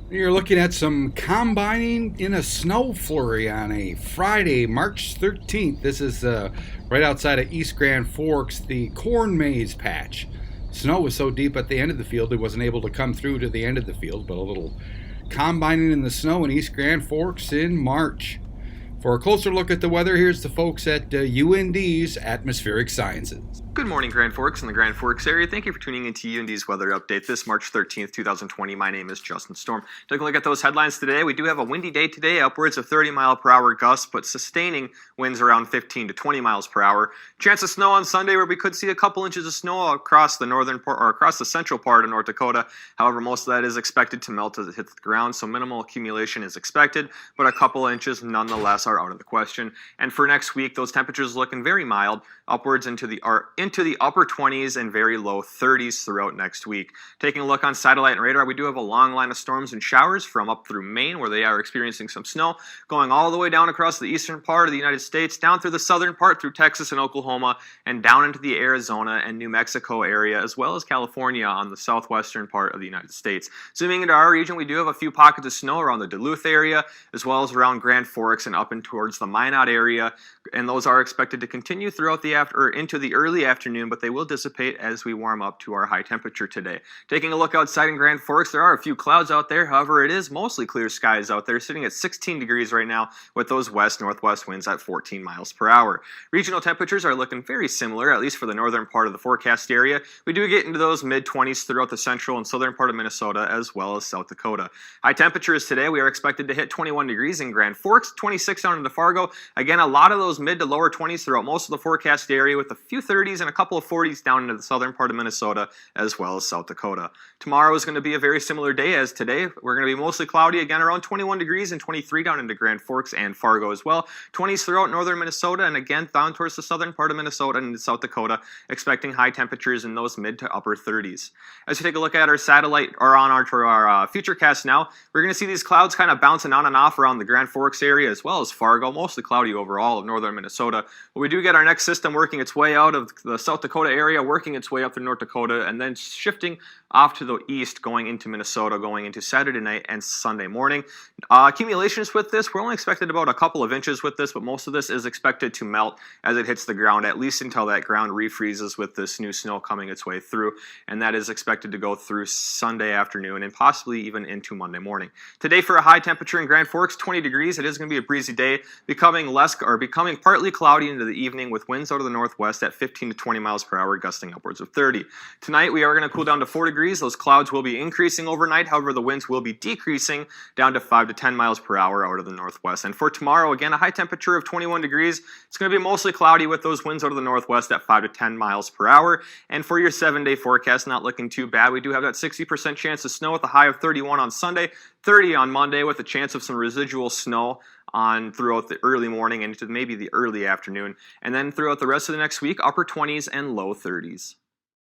You're looking at some combining in a snow flurry on a Friday, March 13th. This is right outside of East Grand Forks, the corn maze patch. Snow was so deep at the end of the field it wasn't able to come through to the end of the field, but a little combining in the snow in East Grand Forks in March. For a closer look at the weather, here's the folks at UND's Atmospheric Sciences. Good morning, Grand Forks and the Grand Forks area. Thank you for tuning into UND's weather update this March 13th, 2020. My name is Justin Storm. Take a look at those headlines today. We do have a windy day today, upwards of 30-mile-per-hour gusts, but sustaining winds around 15 to 20 miles per hour. Chance of snow on Sunday, where we could see a couple inches of snow across the northern part or across the central part of North Dakota. However, most of that is expected to melt as it hits the ground, so minimal accumulation is expected, but a couple inches nonetheless are out of the question. And for next week, those temperatures looking very mild, upwards into the upper 20s and very low 30s throughout next week. Taking a look on satellite and radar, we do have a long line of storms and showers from up through Maine, where they are experiencing some snow, going all the way down across the eastern part of the United States, down through the southern part through Texas and Oklahoma, and down into the Arizona and New Mexico area, as well as California on the southwestern part of the United States. Zooming into our region, we do have a few pockets of snow around the Duluth area, as well as around Grand Forks and up and towards the Minot area, and those are expected to continue throughout the into the early afternoon, but they will dissipate as we warm up to our high temperature today. Taking a look outside in Grand Forks, there are a few clouds out there. However, it is mostly clear skies out there, sitting at 16 degrees right now with those west-northwest winds at 14 miles per hour. Regional temperatures are looking very similar, at least for the northern part of the forecast area. We do get into those mid-20s throughout the central and southern part of Minnesota, as well as South Dakota. High temperatures today, we are expected to hit 21 degrees in Grand Forks, 26 down into Fargo. Again, a lot of those mid to lower 20s throughout most of the forecast area, with a few 30s and a couple of 40s down into the southern part of Minnesota, as well as South Dakota. Tomorrow is going to be a very similar day as today. We're going to be mostly cloudy, again around 21 degrees and 23 down into Grand Forks and Fargo as well. 20s throughout northern Minnesota, and again down towards the southern part of Minnesota and South Dakota, expecting high temperatures in those mid to upper 30s. As we take a look at our satellite, or on our futurecast now, we're going to see these clouds kind of bouncing on and off around the Grand Forks area, as well as Fargo, mostly cloudy overall of northern Minnesota. But we do get our next system working its way out of the South Dakota area, working its way up through North Dakota, and then shifting off to the east, going into Minnesota, going into Saturday night and Sunday morning. Accumulations with this, we're only expected about a couple of inches with this, but most of this is expected to melt as it hits the ground, at least until that ground refreezes with this new snow coming its way through, and that is expected to go through Sunday afternoon and possibly even into Monday morning. Today, for a high temperature in Grand Forks, 20 degrees. It is going to be a breezy day, becoming partly cloudy into the evening with winds out of the northwest at 15 to 20 miles per hour, gusting upwards of 30. Tonight, we are going to cool down to 4 degrees. Those clouds will be increasing overnight. However, the winds will be decreasing down to 5 to 10 miles per hour out of the northwest. And for tomorrow, again, a high temperature of 21 degrees. It's going to be mostly cloudy with those winds out of the northwest at 5 to 10 miles per hour. And for your 7-day forecast, not looking too bad. We do have that 60% chance of snow with a high of 31 on Sunday, 30 on Monday, with a chance of some residual snow on throughout the early morning and into maybe the early afternoon. And then throughout the rest of the next week, upper 20s and low 30s.